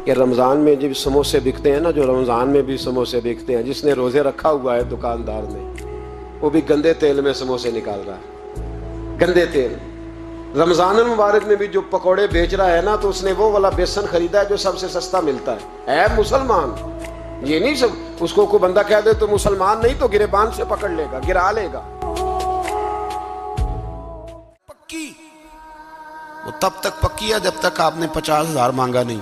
کہ رمضان میں جب سموسے بکتے ہیں نا، جو رمضان میں بھی سموسے بکتے ہیں، جس نے روزے رکھا ہوا ہے دکاندار نے، وہ بھی گندے تیل میں سموسے نکال رہا ہے، گندے تیل۔ رمضان المبارک میں بھی جو پکوڑے بیچ رہا ہے نا، تو اس نے وہ والا بیسن خریدا ہے جو سب سے سستا ملتا ہے مسلمان۔ یہ نہیں سب اس کو کوئی بندہ کہہ دے تو مسلمان نہیں، تو گریبان سے پکڑ لے گا، گرا لے گا۔ پکی وہ تب تک پکی ہے جب تک آپ نے 50,000 مانگا نہیں،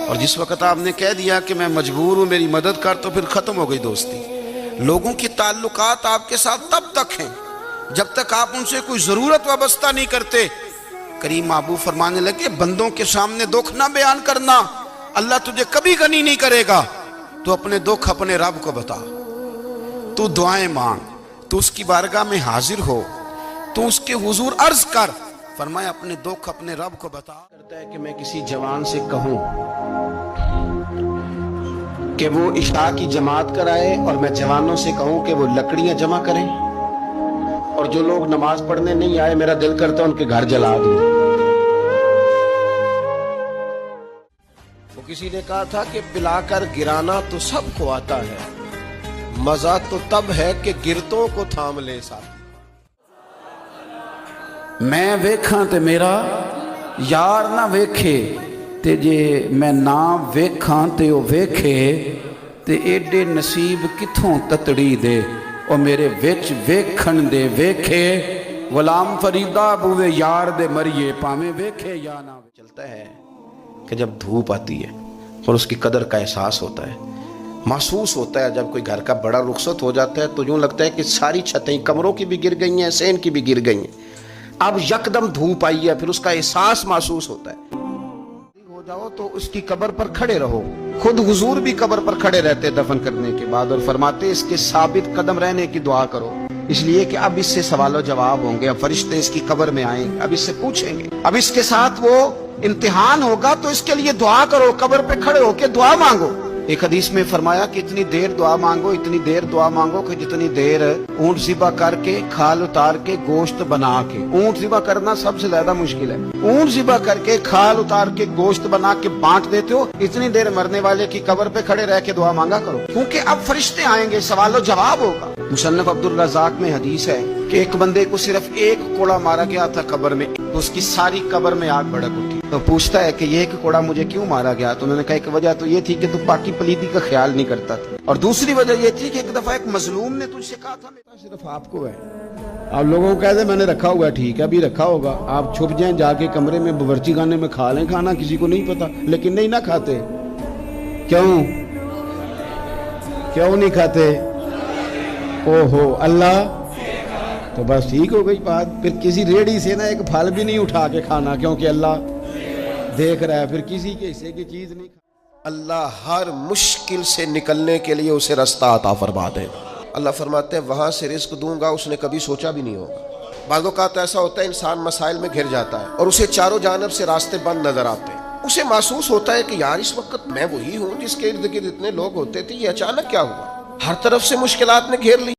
اور جس وقت آپ نے کہہ دیا کہ میں مجبور ہوں میری مدد کر، تو پھر ختم ہو گئی دوستی۔ لوگوں کی تعلقات آپ کے ساتھ تب تک ہیں جب تک آپ ان سے کوئی ضرورت وابستہ نہیں کرتے۔ کریم محبوب فرمانے لگے بندوں کے سامنے دکھ نہ بیان کرنا، اللہ تجھے کبھی غنی نہیں کرے گا۔ تو اپنے دکھ اپنے رب کو بتا، تو دعائیں مانگ، تو اس کی بارگاہ میں حاضر ہو، تو اس کے حضور عرض کر۔ فرمایا اپنے دکھ اپنے رب کو بتا۔ کرتا ہے کہ میں کسی جوان سے کہوں کہ وہ عشاء کی جماعت کرائے، اور میں جوانوں سے کہوں کہ وہ لکڑیاں جمع کریں، اور جو لوگ نماز پڑھنے نہیں آئے میرا دل کرتا ہے ان کے گھر جلا دوں۔ وہ کسی نے کہا تھا کہ پلا کر گرانا تو سب کو آتا ہے، مزہ تو تب ہے کہ گرتوں کو تھام لے ساتھ۔ میں ویکھاں تے میرا یار نہ ویکھے، تے جے میں نہ ویکھاں تے او ویکھے، تے ایڈے نصیب کتھوں تتڑی دے، او میرے وچ ویکھن دے ویکھے، غلام فریدہ بوے یار دے مریے پاویں ویکھے یا نہ۔ چلتا ہے کہ جب دھوپ آتی ہے اور اس کی قدر کا احساس ہوتا ہے، محسوس ہوتا ہے جب کوئی گھر کا بڑا رخصت ہو جاتا ہے تو یوں لگتا ہے کہ ساری چھتیں کمروں کی بھی گر گئی ہیں، سین کی بھی گر گئی ہیں، اب یکدم دھوپ آئی ہے، پھر اس کا احساس محسوس ہوتا ہے۔ ہو جاؤ تو اس کی قبر پر کھڑے رہو، خود حضور بھی قبر پر کھڑے رہتے دفن کرنے کے بعد، اور فرماتے اس کے ثابت قدم رہنے کی دعا کرو، اس لیے کہ اب اس سے سوال و جواب ہوں گے، اب فرشتے اس کی قبر میں آئیں گے، اب اس سے پوچھیں گے، اب اس کے ساتھ وہ امتحان ہوگا، تو اس کے لیے دعا کرو، قبر پہ کھڑے ہو کے دعا مانگو۔ ایک حدیث میں فرمایا کہ اتنی دیر دعا مانگو، اتنی دیر دعا مانگو کہ جتنی دیر اونٹ ذبح کر کے کھال اتار کے گوشت بنا کے، اونٹ ذبح کرنا سب سے زیادہ مشکل ہے، اونٹ ذبح کر کے کھال اتار کے گوشت بنا کے بانٹ دیتے ہو، اتنی دیر مرنے والے کی قبر پہ کھڑے رہ کے دعا مانگا کرو، کیونکہ اب فرشتے آئیں گے، سوال و جواب ہوگا۔ مصنف عبدالرزاق میں حدیث ہے کہ ایک بندے کو صرف ایک کوڑا مارا گیا تھا قبر میں، تو اس کی ساری قبر میں آگ بھڑک اٹھی، تو پوچھتا ہے کہ یہ ایک کوڑا مجھے کیوں مارا گیا؟ تو انہوں نے کہا ایک وجہ تو یہ تھی کہ تو پاکی پلیدی کا خیال نہیں کرتا تھا، اور دوسری وجہ یہ تھی کہ ایک دفعہ ایک مظلوم نے تجھ سے کہا تھا صرف آپ کو ہے، آپ لوگوں کو کہہ دیں میں نے رکھا ہوا ہے، ٹھیک ہے ابھی رکھا ہوگا، آپ چھپ جائیں جا کے کمرے میں باورچی خانے میں کھا لیں کھانا، کسی کو نہیں پتا، لیکن نہیں نہ کھاتے، کیوں نہیں کھاتے؟ اوہو اللہ، تو بس ٹھیک ہو گئی بات، پھر کسی ریڑھی سے نا ایک پھل بھی نہیں اٹھا کے کھانا، کیونکہ اللہ دیکھ رہا ہے، پھر کسی کے حصے کی چیز نہیں کھانا۔ اللہ ہر مشکل سے نکلنے کے لیے اسے رستہ عطا فرما دے۔ اللہ فرماتے ہیں وہاں سے رزق دوں گا اس نے کبھی سوچا بھی نہیں ہوگا۔ بعض اوقات ایسا ہوتا ہے انسان مسائل میں گھر جاتا ہے اور اسے چاروں جانب سے راستے بند نظر آتے ہیں، اسے محسوس ہوتا ہے کہ یار اس وقت میں وہی ہوں جس کے ارد گرد اتنے لوگ ہوتے تھے، یہ اچانک کیا ہوا؟ ہر طرف سے مشکلات نے گھیر لی۔